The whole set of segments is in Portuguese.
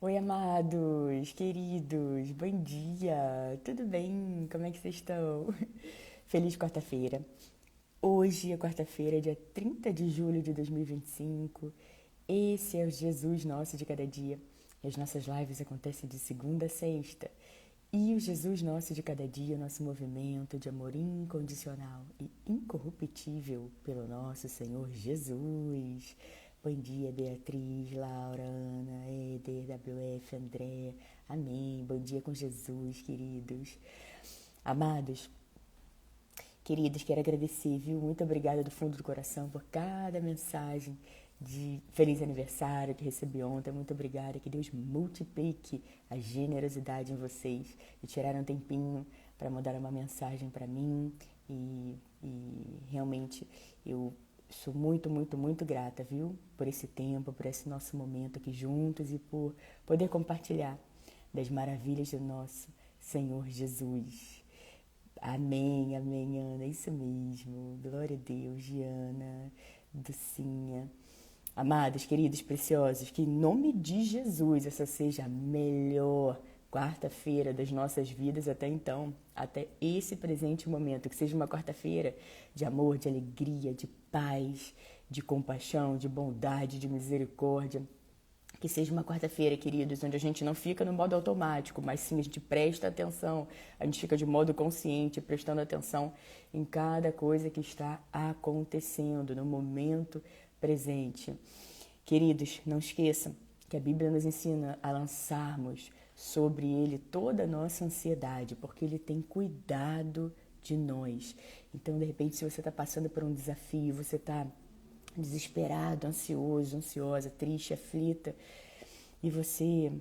Oi, amados, queridos, bom dia, tudo bem? Como é que vocês estão? Feliz quarta-feira. Hoje é quarta-feira, dia 30 de julho de 2025. Esse é o Jesus Nosso de cada dia. E as nossas lives acontecem de segunda a sexta. E o Jesus Nosso de cada dia, o nosso movimento de amor incondicional e incorruptível pelo nosso Senhor Jesus. Bom dia, Beatriz, Laura, Ana, Eder, WF, André. Amém. Bom dia com Jesus, queridos. Amados, queridos, quero agradecer, viu? Muito obrigada do fundo do coração por cada mensagem de feliz aniversário que recebi ontem. Muito obrigada. Que Deus multiplique a generosidade em vocês e tirar um tempinho para mandar uma mensagem para mim. E realmente eu sou muito, muito, muito grata, viu? Por esse tempo, por esse nosso momento aqui juntos e por poder compartilhar das maravilhas do nosso Senhor Jesus. Amém, amém, Ana, isso mesmo. Glória a Deus, Diana, Ducinha. Amados, queridos, preciosos, que em nome de Jesus essa seja a melhor quarta-feira das nossas vidas até então, até esse presente momento, que seja uma quarta-feira de amor, de alegria, de paz, de compaixão, de bondade, de misericórdia. Que seja uma quarta-feira, queridos, onde a gente não fica no modo automático, mas sim a gente presta atenção, a gente fica de modo consciente, prestando atenção em cada coisa que está acontecendo no momento presente. Queridos, não esqueçam que a Bíblia nos ensina a lançarmos sobre Ele toda a nossa ansiedade, porque Ele tem cuidado de nós. Então, de repente, se você está passando por um desafio, você está desesperado, ansioso, ansiosa, triste, aflita, e você,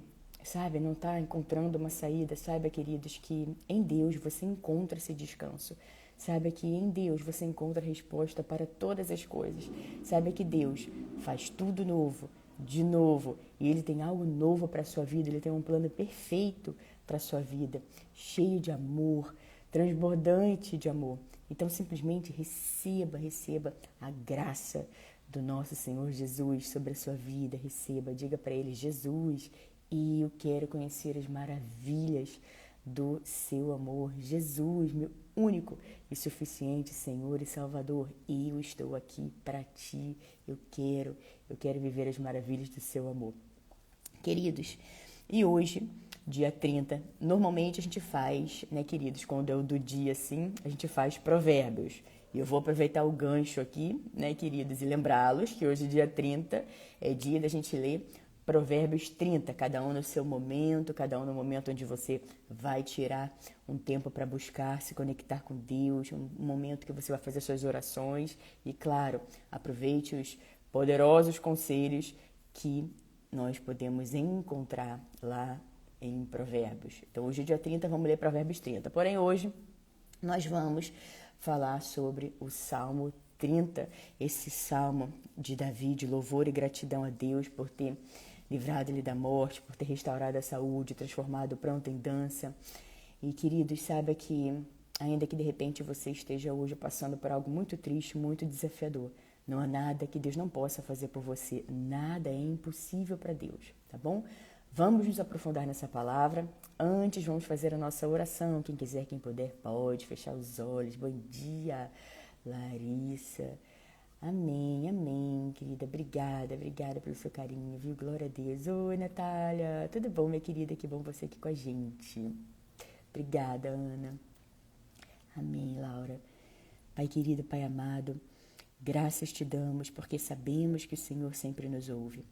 sabe, não está encontrando uma saída, saiba, queridos, que em Deus você encontra esse descanso. Saiba que em Deus você encontra a resposta para todas as coisas. Saiba que Deus faz tudo novo, de novo, e Ele tem algo novo para a sua vida, Ele tem um plano perfeito para a sua vida, cheio de amor, transbordante de amor. Então, simplesmente receba a graça do nosso Senhor Jesus sobre a sua vida. Receba, diga para Ele: Jesus, e eu quero conhecer as maravilhas do seu amor. Jesus, meu único e suficiente Senhor e Salvador, eu estou aqui para ti. Eu quero viver as maravilhas do seu amor. Queridos, e hoje, dia 30, normalmente a gente faz, né, queridos, quando é o do dia assim, a gente faz provérbios. E eu vou aproveitar o gancho aqui, né, queridos, e lembrá-los que hoje, dia 30, é dia da gente ler Provérbios 30, cada um no seu momento, cada um no momento onde você vai tirar um tempo para buscar, se conectar com Deus, um momento que você vai fazer suas orações. E, claro, aproveite os poderosos conselhos que nós podemos encontrar lá em Provérbios. Então, hoje, dia 30, vamos ler Provérbios 30. Porém, hoje, nós vamos falar sobre o Salmo 30, esse salmo de Davi, de louvor e gratidão a Deus por ter livrado ele da morte, por ter restaurado a saúde, transformado o pranto em dança. E, queridos, saiba que, ainda que de repente você esteja hoje passando por algo muito triste, muito desafiador, não há nada que Deus não possa fazer por você. Nada é impossível para Deus, tá bom? Vamos nos aprofundar nessa palavra. Antes, vamos fazer a nossa oração. Quem quiser, quem puder, pode fechar os olhos. Bom dia, Larissa. Amém, amém, querida. Obrigada pelo seu carinho, viu? Glória a Deus. Oi, Natália. Tudo bom, minha querida? Que bom você aqui com a gente. Obrigada, Ana. Amém, Laura. Pai querido, Pai amado, graças te damos porque sabemos que o Senhor sempre nos ouve.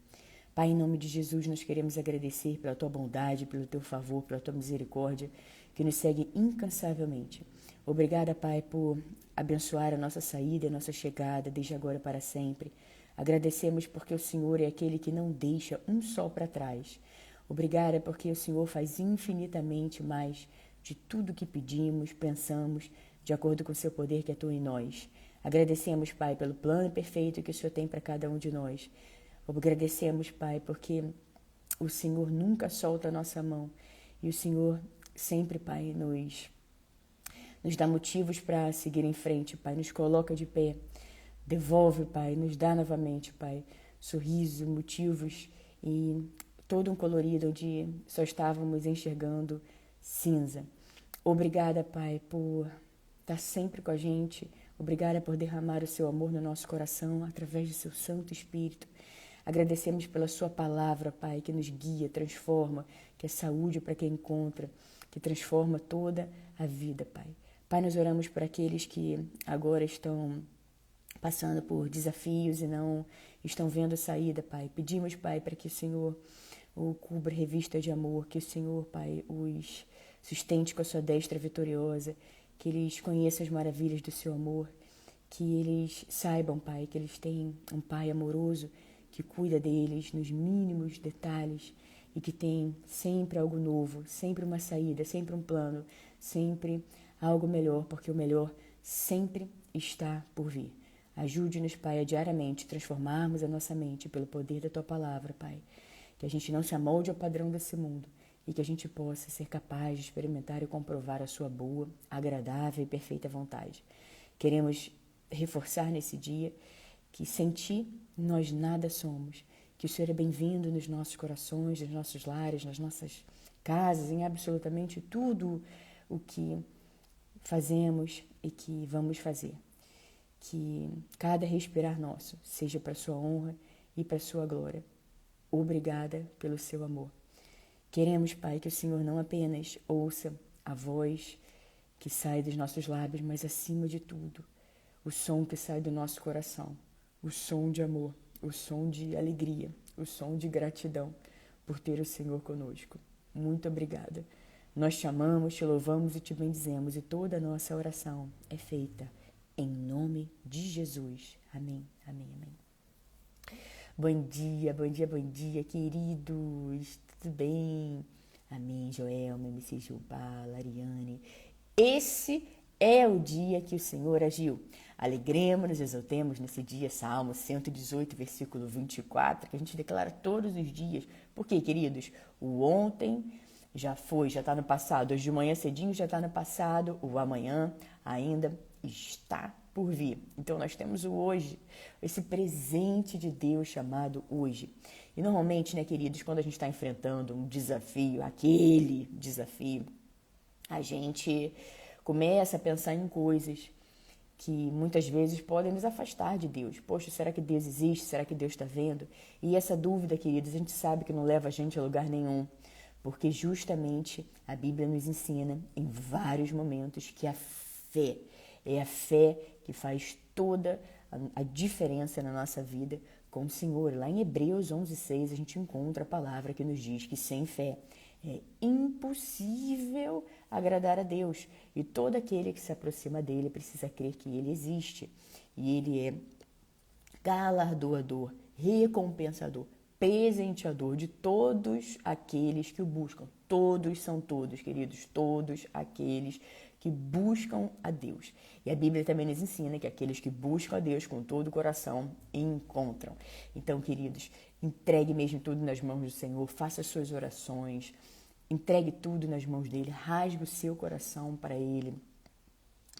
Pai, em nome de Jesus, nós queremos agradecer pela tua bondade, pelo teu favor, pela tua misericórdia, que nos segue incansavelmente. Obrigada, Pai, por abençoar a nossa saída e a nossa chegada, desde agora para sempre. Agradecemos porque o Senhor é aquele que não deixa um sol para trás. Obrigada porque o Senhor faz infinitamente mais de tudo que pedimos, pensamos, de acordo com o seu poder que atua em nós. Agradecemos, Pai, pelo plano perfeito que o Senhor tem para cada um de nós. Agradecemos, Pai, porque o Senhor nunca solta a nossa mão e o Senhor sempre, Pai, nos dá motivos para seguir em frente, Pai, nos coloca de pé, devolve, Pai, nos dá novamente, Pai, sorriso, motivos e todo um colorido onde só estávamos enxergando cinza. Obrigada, Pai, por estar sempre com a gente. Obrigada por derramar o seu amor no nosso coração através do seu Santo Espírito. Agradecemos pela sua palavra, Pai, que nos guia, transforma, que é saúde para quem encontra, que transforma toda a vida, Pai. Pai, nós oramos por aqueles que agora estão passando por desafios e não estão vendo saída, Pai. Pedimos, Pai, para que o Senhor o cubra, revista de amor, que o Senhor, Pai, os sustente com a sua destra vitoriosa, que eles conheçam as maravilhas do seu amor, que eles saibam, Pai, que eles têm um Pai amoroso que cuida deles nos mínimos detalhes e que tem sempre algo novo, sempre uma saída, sempre um plano, sempre algo melhor, porque o melhor sempre está por vir. Ajude-nos, Pai, a diariamente transformarmos a nossa mente pelo poder da Tua Palavra, Pai. Que a gente não se amolde ao padrão desse mundo e que a gente possa ser capaz de experimentar e comprovar a Sua boa, agradável e perfeita vontade. Queremos reforçar nesse dia que sem Ti nós nada somos, que o Senhor é bem-vindo nos nossos corações, nos nossos lares, nas nossas casas, em absolutamente tudo o que fazemos e que vamos fazer. Que cada respirar nosso seja para a Sua honra e para a Sua glória. Obrigada pelo seu amor. Queremos, Pai, que o Senhor não apenas ouça a voz que sai dos nossos lábios, mas acima de tudo, o som que sai do nosso coração, o som de amor, o som de alegria, o som de gratidão por ter o Senhor conosco. Muito obrigada. Nós te amamos, te louvamos e te bendizemos, e toda a nossa oração é feita em nome de Jesus. Amém, amém, amém. Bom dia, bom dia, bom dia, queridos, tudo bem? Amém, Joelma, MC Gilbar, Lariane. Esse é o dia que o Senhor agiu. Alegremos-nos, exaltemos nesse dia, Salmo 118, versículo 24, que a gente declara todos os dias. Por quê, queridos? O ontem já foi, já está no passado. Hoje de manhã cedinho já está no passado. O amanhã ainda está por vir. Então nós temos o hoje, esse presente de Deus chamado hoje. E normalmente, né, queridos, quando a gente está enfrentando um desafio, aquele desafio, a gente começa a pensar em coisas que muitas vezes podem nos afastar de Deus. Poxa, será que Deus existe? Será que Deus está vendo? E essa dúvida, queridos, a gente sabe que não leva a gente a lugar nenhum, porque justamente a Bíblia nos ensina em vários momentos que a fé é a fé que faz toda a diferença na nossa vida com o Senhor. Lá em Hebreus 11:6 a gente encontra a palavra que nos diz que sem fé é impossível agradar a Deus. E todo aquele que se aproxima dele precisa crer que ele existe. E ele é galardoador, recompensador, presenteador de todos aqueles que o buscam. Todos são todos, queridos, todos aqueles que buscam a Deus. E a Bíblia também nos ensina que aqueles que buscam a Deus com todo o coração encontram. Então, queridos, entregue mesmo tudo nas mãos do Senhor, faça as suas orações, entregue tudo nas mãos dele, rasgue o seu coração para ele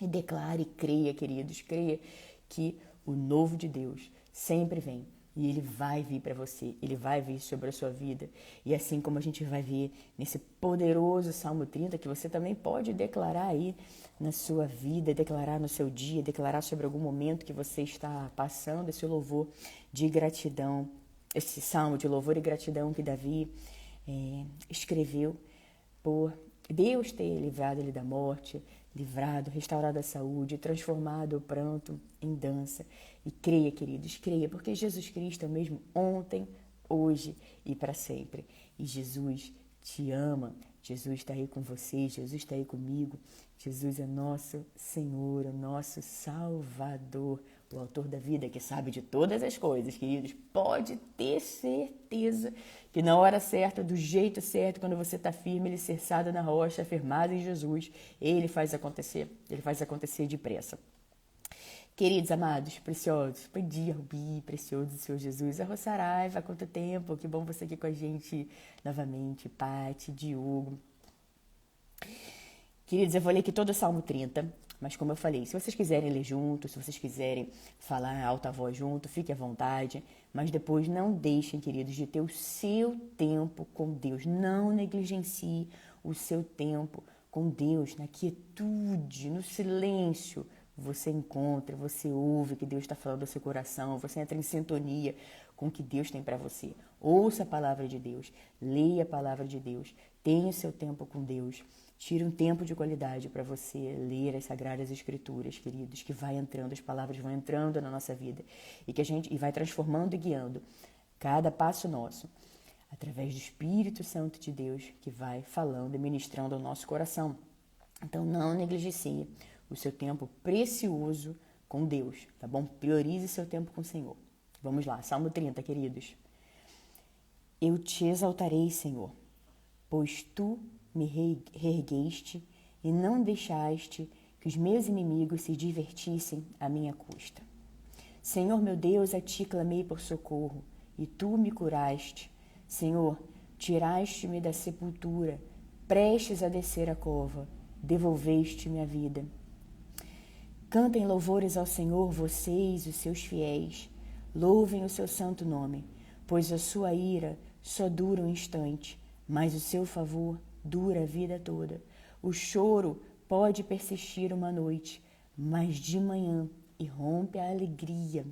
e declare, creia, queridos, creia que o novo de Deus sempre vem. E ele vai vir para você, ele vai vir sobre a sua vida. E assim como a gente vai ver nesse poderoso Salmo 30, que você também pode declarar aí na sua vida, declarar no seu dia, declarar sobre algum momento que você está passando, esse louvor de gratidão, esse salmo de louvor e gratidão que Davi escreveu por Deus ter livrado ele da morte, livrado, restaurado a saúde, transformado o pranto em dança. E creia, queridos, creia, porque Jesus Cristo é o mesmo ontem, hoje e para sempre. E Jesus te ama, Jesus está aí com você, Jesus está aí comigo. Jesus é nosso Senhor, o nosso Salvador, o autor da vida, que sabe de todas as coisas, queridos. Pode ter certeza que na hora certa, do jeito certo, quando você está firme, alicerçado na rocha, afirmado em Jesus, ele faz acontecer depressa. Queridos, amados, preciosos, bom dia, Rubi, precioso Senhor Jesus, Arro Saraiva, há quanto tempo, que bom você aqui com a gente novamente, Pati, Diogo. Queridos, eu vou ler aqui todo o Salmo 30, mas como eu falei, se vocês quiserem ler junto, se vocês quiserem falar em alta voz junto, fique à vontade, mas depois não deixem, queridos, de ter o seu tempo com Deus. Não negligencie o seu tempo com Deus, na quietude, no silêncio. Você encontra, você ouve que Deus está falando ao seu coração, você entra em sintonia com o que Deus tem para você. Ouça a palavra de Deus, leia a palavra de Deus, tenha o seu tempo com Deus. Tire um tempo de qualidade para você ler as Sagradas Escrituras, queridos, que vai entrando, as palavras vão entrando na nossa vida e vai transformando e guiando cada passo nosso, através do Espírito Santo de Deus, que vai falando e ministrando ao nosso coração. Então, não negligencie o seu tempo precioso com Deus, tá bom? Priorize seu tempo com o Senhor. Vamos lá, Salmo 30, queridos. Eu te exaltarei, Senhor, pois tu me reergueste e não deixaste que os meus inimigos se divertissem à minha custa. Senhor meu Deus, a ti clamei por socorro, e tu me curaste. Senhor, tiraste-me da sepultura, prestes a descer a cova, devolveste-me a vida. Cantem louvores ao Senhor, vocês, os seus fiéis. Louvem o seu santo nome, pois a sua ira só dura um instante, mas o seu favor dura a vida toda. O choro pode persistir uma noite, mas de manhã irrompe a alegria.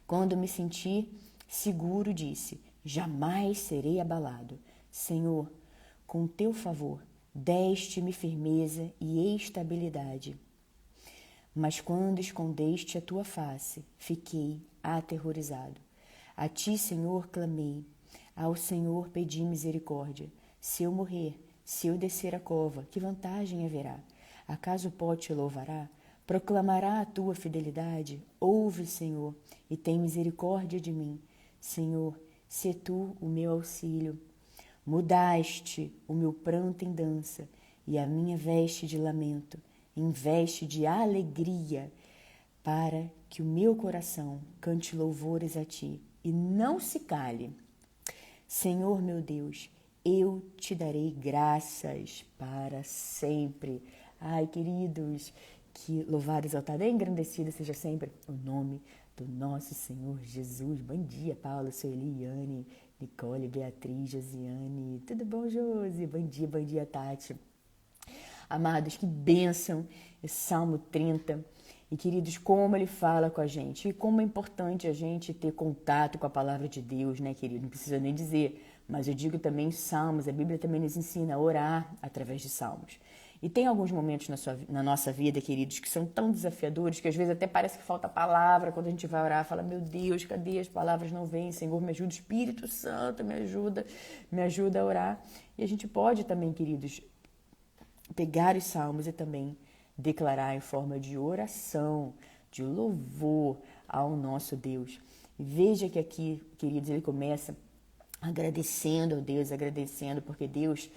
Quando me senti seguro, disse: jamais serei abalado. Senhor, com teu favor, deste-me firmeza e estabilidade. Mas quando escondeste a tua face, fiquei aterrorizado. A ti, Senhor, clamei. Ao Senhor pedi misericórdia. Se eu morrer, se eu descer a cova, que vantagem haverá? Acaso o pó te louvará? Proclamará a tua fidelidade? Ouve, Senhor, e tem misericórdia de mim. Senhor, sê tu o meu auxílio. Mudaste o meu pranto em dança e a minha veste de lamento em veste de alegria, para que o meu coração cante louvores a ti e não se cale. Senhor meu Deus, eu te darei graças para sempre. Ai, queridos, que louvado, exaltado e engrandecido seja sempre o nome do nosso Senhor Jesus. Bom dia, Paulo, Sueli, Yane, Nicole, Beatriz, Josiane. Tudo bom, Josi? Bom dia, Tati. Amados, que bênção esse Salmo 30. E, queridos, como ele fala com a gente. E como é importante a gente ter contato com a palavra de Deus, né, querido? Não precisa nem dizer. Mas eu digo também salmos. A Bíblia também nos ensina a orar através de salmos. E tem alguns momentos na nossa vida, queridos, que são tão desafiadores que às vezes até parece que falta palavra. Quando a gente vai orar, fala, meu Deus, cadê? As palavras não vêm. Senhor, me ajuda. Espírito Santo, me ajuda a orar. E a gente pode também, queridos, pegar os salmos e também declarar em forma de oração, de louvor ao nosso Deus. E veja que aqui, queridos, ele começa agradecendo ao Deus, agradecendo porque Deus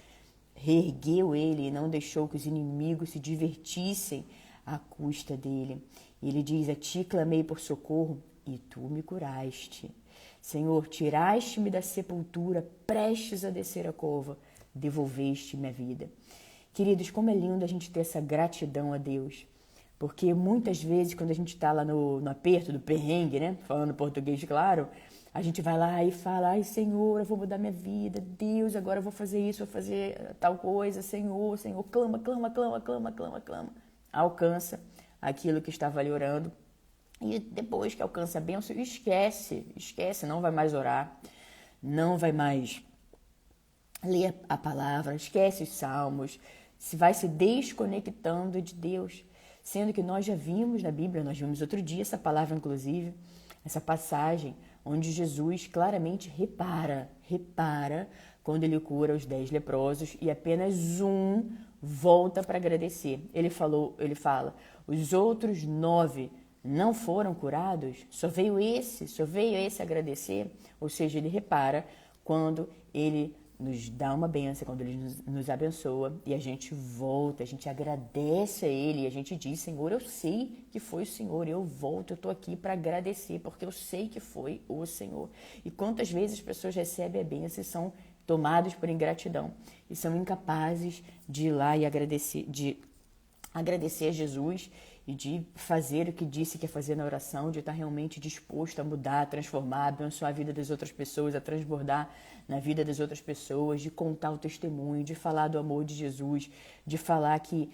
reergueu ele e não deixou que os inimigos se divertissem à custa dele. E ele diz, a ti clamei por socorro e tu me curaste. Senhor, tiraste-me da sepultura, prestes a descer a cova, devolveste-me a vida. Queridos, como é lindo a gente ter essa gratidão a Deus. Porque muitas vezes, quando a gente está lá no aperto do perrengue, né? Falando português, claro, a gente vai lá e fala, ai, Senhor, eu vou mudar minha vida. Deus, agora eu vou fazer isso, vou fazer tal coisa. Senhor, Senhor, clama, clama, clama, clama, clama, clama. Alcança aquilo que estava ali orando. E depois que alcança a bênção, esquece, não vai mais orar, não vai mais ler a palavra, esquece os salmos, se vai se desconectando de Deus, sendo que nós já vimos na Bíblia, nós vimos outro dia essa palavra, inclusive, essa passagem onde Jesus claramente repara quando ele cura os 10 leprosos e apenas um volta para agradecer. Ele fala, os outros 9 não foram curados? Só veio esse agradecer? Ou seja, ele repara quando ele nos dá uma bênção, quando ele nos abençoa e a gente volta, a gente agradece a ele e a gente diz, Senhor, eu sei que foi o Senhor, eu volto, eu estou aqui para agradecer porque eu sei que foi o Senhor. E quantas vezes as pessoas recebem a bênção e são tomados por ingratidão e são incapazes de ir lá e agradecer a Jesus e de fazer o que disse que ia fazer na oração, de estar realmente disposto a mudar, a transformar, a abençoar a vida das outras pessoas, a transbordar na vida das outras pessoas, de contar o testemunho, de falar do amor de Jesus, de falar que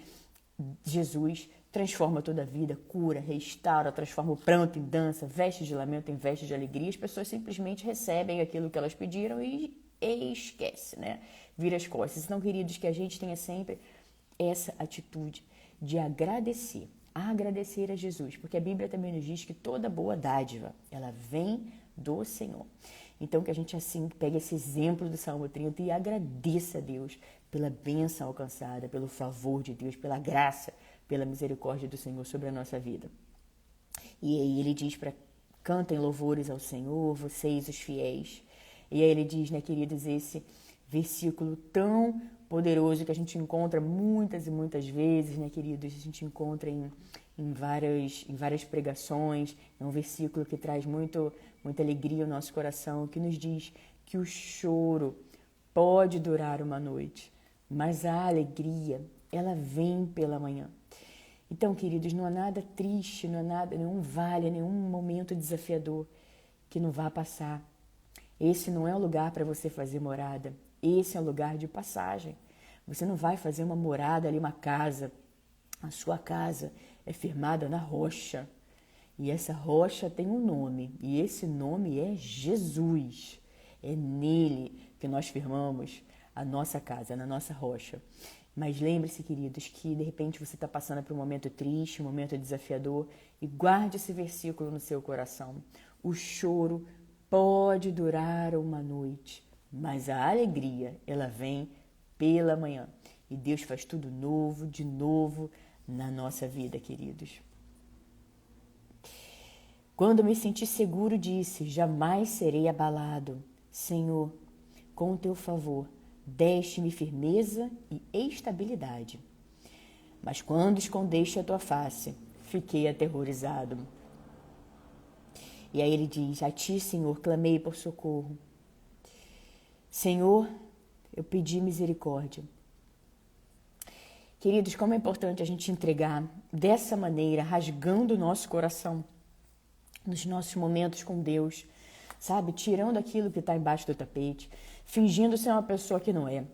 Jesus transforma toda a vida, cura, restaura, transforma o pranto em dança, veste de lamento em veste de alegria. As pessoas simplesmente recebem aquilo que elas pediram e esquece, né? Vira as costas. Então, queridos, que a gente tenha sempre essa atitude de agradecer a Jesus, porque a Bíblia também nos diz que toda boa dádiva, ela vem do Senhor. Então, que a gente assim pegue esse exemplo do Salmo 30 e agradeça a Deus pela bênção alcançada, pelo favor de Deus, pela graça, pela misericórdia do Senhor sobre a nossa vida. E aí ele diz para cantem louvores ao Senhor, vocês os fiéis. E aí ele diz, né, queridos, esse versículo tão poderoso que a gente encontra muitas e muitas vezes, né, queridos? A gente encontra em várias pregações. É um versículo que traz muita alegria ao nosso coração, que nos diz que o choro pode durar uma noite, mas a alegria, ela vem pela manhã. Então, queridos, não há nada triste, não há nada, nenhum vale, nenhum momento desafiador que não vá passar. Esse não é o lugar para você fazer morada. Esse é um lugar de passagem. Você não vai fazer uma morada ali, uma casa. A sua casa é firmada na rocha. E essa rocha tem um nome. E esse nome é Jesus. É nele que nós firmamos a nossa casa, na nossa rocha. Mas lembre-se, queridos, que de repente você está passando por um momento triste, um momento desafiador. E guarde esse versículo no seu coração. O choro pode durar uma noite, mas a alegria, ela vem pela manhã. E Deus faz tudo novo, de novo, na nossa vida, queridos. Quando me senti seguro, disse, jamais serei abalado. Senhor, com o teu favor, deste-me firmeza e estabilidade. Mas quando escondeste a tua face, fiquei aterrorizado. E aí ele diz, a ti, Senhor, clamei por socorro. Senhor, eu pedi misericórdia. Queridos, como é importante a gente entregar dessa maneira, rasgando o nosso coração, nos nossos momentos com Deus, sabe? Tirando aquilo que está embaixo do tapete, fingindo ser uma pessoa que não é.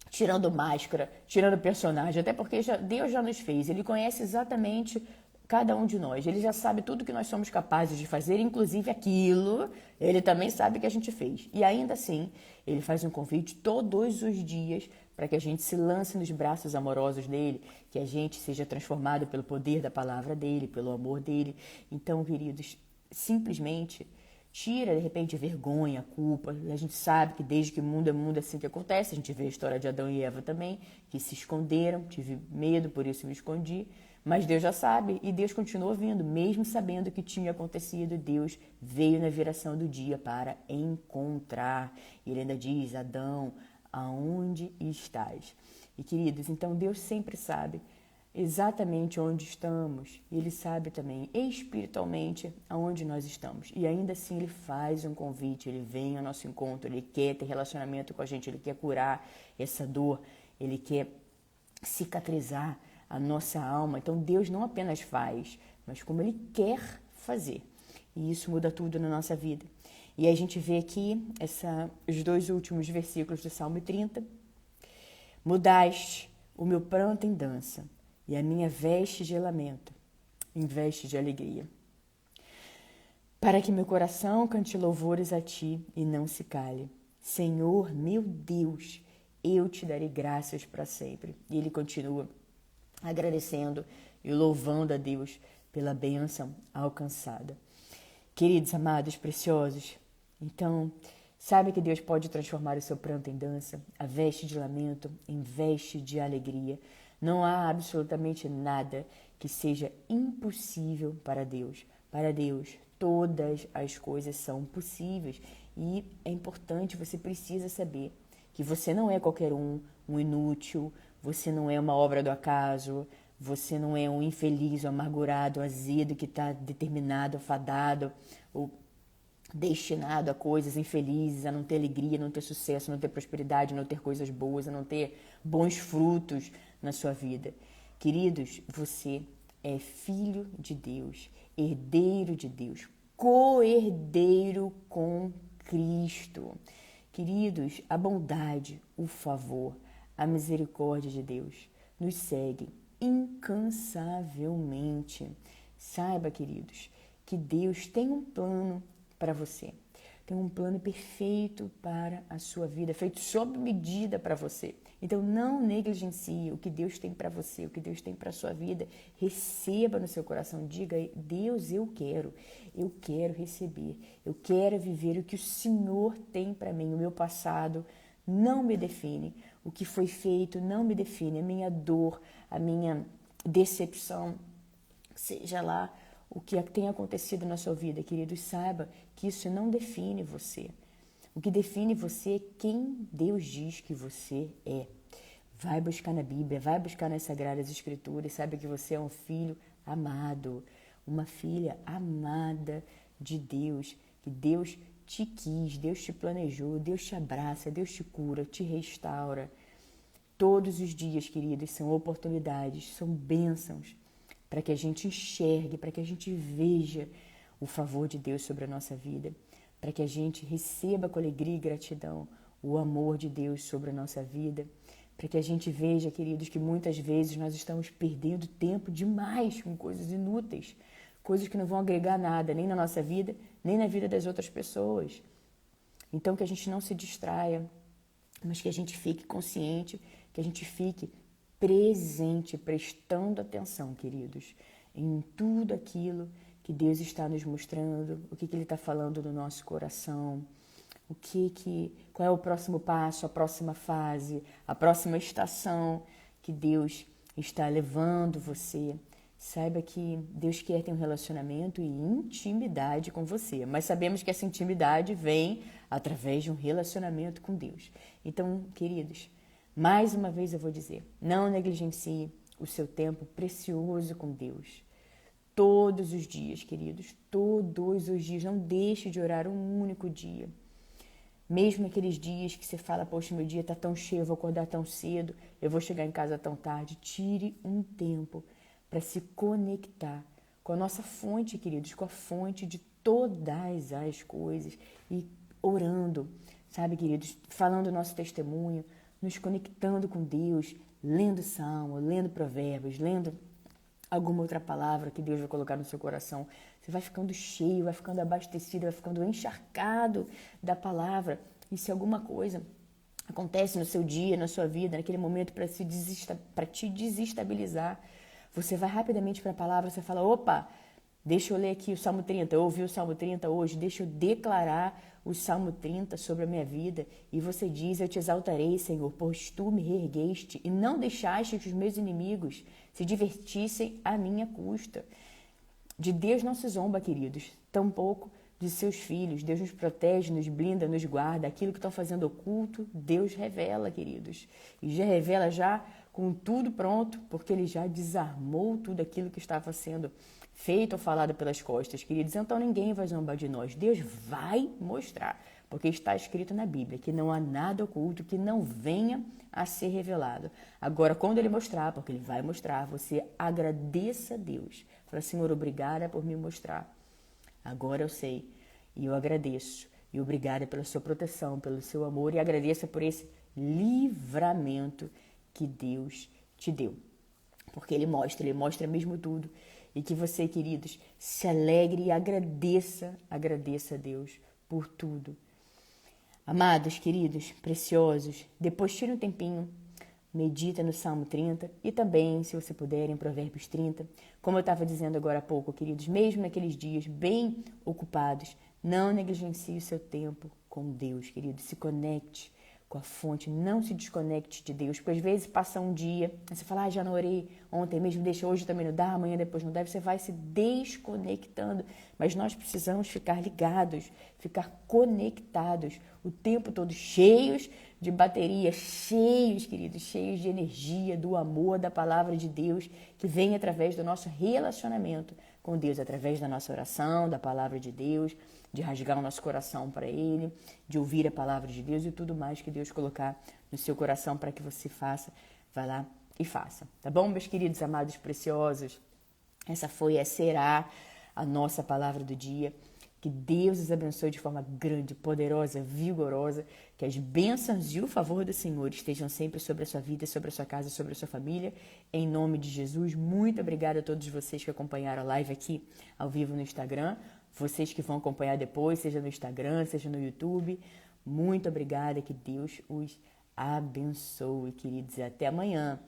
Tirando máscara, tirando personagem, até porque Deus já nos fez, Ele conhece exatamente cada um de nós, Ele já sabe tudo que nós somos capazes de fazer, inclusive aquilo, Ele também sabe que a gente fez. E ainda assim, Ele faz um convite todos os dias para que a gente se lance nos braços amorosos dEle, que a gente seja transformado pelo poder da palavra dEle, pelo amor dEle. Então, queridos, simplesmente tira, de repente, a vergonha, a culpa. A gente sabe que desde que o mundo é mundo é assim que acontece. A gente vê a história de Adão e Eva também, que se esconderam, tive medo, por isso me escondi. Mas Deus já sabe e Deus continuou vindo, mesmo sabendo o que tinha acontecido. Deus veio na viração do dia para encontrar. E Ele ainda diz, Adão, aonde estás? E queridos, então Deus sempre sabe exatamente onde estamos. Ele sabe também espiritualmente aonde nós estamos. E ainda assim Ele faz um convite, Ele vem ao nosso encontro, Ele quer ter relacionamento com a gente, Ele quer curar essa dor, Ele quer cicatrizar a nossa alma. Então Deus não apenas faz, mas como Ele quer fazer. E isso muda tudo na nossa vida. E a gente vê aqui os dois últimos versículos do Salmo 30. Mudaste o meu pranto em dança e a minha veste de lamento em veste de alegria. Para que meu coração cante louvores a ti e não se cale. Senhor, meu Deus, eu te darei graças para sempre. E ele continua agradecendo e louvando a Deus pela bênção alcançada. Queridos, amados, preciosos, então, sabe que Deus pode transformar o seu pranto em dança, a veste de lamento em veste de alegria. Não há absolutamente nada que seja impossível para Deus. Para Deus, todas as coisas são possíveis. E é importante, você precisa saber que você não é qualquer um inútil, você não é uma obra do acaso, você não é um infeliz, um amargurado, azedo, que está determinado, afadado, ou destinado a coisas infelizes, a não ter alegria, a não ter sucesso, a não ter prosperidade, a não ter coisas boas, a não ter bons frutos na sua vida. Queridos, você é filho de Deus, herdeiro de Deus, co-herdeiro com Cristo. Queridos, a bondade, o favor, a misericórdia de Deus nos seguem incansavelmente. Saiba, queridos, que Deus tem um plano para você. Tem um plano perfeito para a sua vida, feito sob medida para você. Então não negligencie o que Deus tem para você, o que Deus tem para a sua vida. Receba no seu coração, diga: Deus, eu quero receber, eu quero viver o que o Senhor tem para mim. O meu passado não me define, o que foi feito não me define, a minha dor, a minha decepção, seja lá o que tem acontecido na sua vida, queridos, saiba que isso não define você. O que define você é quem Deus diz que você é. Vai buscar na Bíblia, vai buscar nas Sagradas Escrituras, saiba que você é um filho amado, uma filha amada de Deus, que Deus te quis, Deus te planejou, Deus te abraça, Deus te cura, te restaura. Todos os dias, queridos, são oportunidades, são bênçãos para que a gente enxergue, para que a gente veja o favor de Deus sobre a nossa vida, para que a gente receba com alegria e gratidão o amor de Deus sobre a nossa vida, para que a gente veja, queridos, que muitas vezes nós estamos perdendo tempo demais com coisas inúteis, coisas que não vão agregar nada, nem na nossa vida, nem na vida das outras pessoas. Então, que a gente não se distraia, mas que a gente fique consciente, que a gente fique presente, prestando atenção, queridos, em tudo aquilo que Deus está nos mostrando, o que Ele está falando no nosso coração, qual é o próximo passo, a próxima fase, a próxima estação que Deus está levando você. Saiba que Deus quer ter um relacionamento e intimidade com você, mas sabemos que essa intimidade vem através de um relacionamento com Deus. Então, queridos, mais uma vez eu vou dizer, não negligencie o seu tempo precioso com Deus. Todos os dias, queridos, todos os dias, não deixe de orar um único dia. Mesmo naqueles dias que você fala, poxa, meu dia está tão cheio, eu vou acordar tão cedo, eu vou chegar em casa tão tarde, tire um tempo para se conectar com a nossa fonte, queridos, com a fonte de todas as coisas e orando, sabe, queridos, falando o nosso testemunho, nos conectando com Deus, lendo Salmo, lendo Provérbios, lendo alguma outra palavra que Deus vai colocar no seu coração. Você vai ficando cheio, vai ficando abastecido, vai ficando encharcado da palavra. E se alguma coisa acontece no seu dia, na sua vida, naquele momento para te desestabilizar, você vai rapidamente para a palavra, você fala, opa, deixa eu ler aqui o Salmo 30, eu ouvi o Salmo 30 hoje, deixa eu declarar o Salmo 30 sobre a minha vida. E você diz, eu te exaltarei, Senhor, pois tu me reergueste e não deixaste que os meus inimigos se divertissem à minha custa. De Deus não se zomba, queridos, tampouco de seus filhos. Deus nos protege, nos blinda, nos guarda. Aquilo que estão fazendo oculto, Deus revela, queridos. E já revela já com tudo pronto, porque Ele já desarmou tudo aquilo que estava sendo feito ou falado pelas costas, queridos. Então ninguém vai zombar de nós. Deus vai mostrar, porque está escrito na Bíblia que não há nada oculto que não venha a ser revelado. Agora, quando Ele mostrar, porque Ele vai mostrar, você agradeça a Deus. Fala, Senhor, obrigada por me mostrar. Agora eu sei e eu agradeço. E obrigada pela sua proteção, pelo seu amor, e agradeça por esse livramento que Deus te deu. Porque Ele mostra mesmo tudo. E que você, queridos, se alegre e agradeça a Deus por tudo. Amados, queridos, preciosos, depois tire um tempinho, medita no Salmo 30 e também, se você puder, em Provérbios 30. Como eu estava dizendo agora há pouco, queridos, mesmo naqueles dias bem ocupados, não negligencie o seu tempo com Deus, queridos. Se conecte com a fonte, não se desconecte de Deus, porque às vezes passa um dia, você fala, já não orei ontem mesmo, deixa hoje também não dá, amanhã depois não deve, você vai se desconectando, mas nós precisamos ficar ligados, ficar conectados o tempo todo, cheios de bateria, cheios, queridos, cheios de energia, do amor, da palavra de Deus, que vem através do nosso relacionamento com Deus através da nossa oração, da palavra de Deus, de rasgar o nosso coração para Ele, de ouvir a palavra de Deus e tudo mais que Deus colocar no seu coração para que você faça, vai lá e faça. Tá bom, meus queridos, amados, preciosos? Essa será a nossa palavra do dia. Que Deus os abençoe de forma grande, poderosa, vigorosa. Que as bênçãos e o favor do Senhor estejam sempre sobre a sua vida, sobre a sua casa, sobre a sua família. Em nome de Jesus, muito obrigada a todos vocês que acompanharam a live aqui ao vivo no Instagram. Vocês que vão acompanhar depois, seja no Instagram, seja no YouTube. Muito obrigada, que Deus os abençoe, queridos. E até amanhã,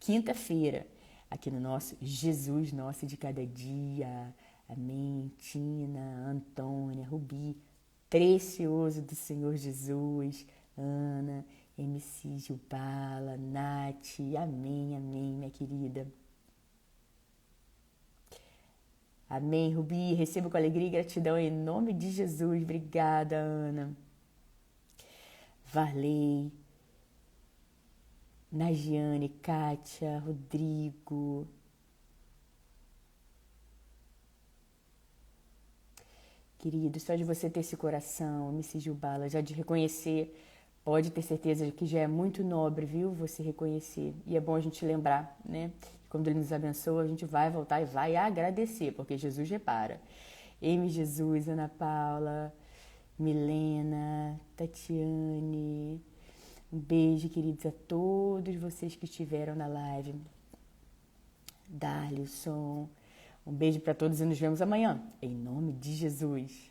quinta-feira, aqui no nosso Jesus Nosso de Cada Dia. Amém. Tina, Antônia, Rubi, Precioso do Senhor Jesus, Ana, MC Gilbala, Nath, amém, amém, minha querida. Amém, Rubi, recebo com alegria e gratidão em nome de Jesus. Obrigada, Ana. Varley, Nagiane, Kátia, Rodrigo. Querido, só de você ter esse coração, MC Gilbala, já de reconhecer, pode ter certeza que já é muito nobre, viu? Você reconhecer. E é bom a gente lembrar, né? Quando Ele nos abençoa, a gente vai voltar e vai agradecer, porque Jesus repara. M. Jesus, Ana Paula, Milena, Tatiane. Um beijo, queridos, a todos vocês que estiveram na live. Darlison. Um beijo para todos e nos vemos amanhã. Em nome de Jesus.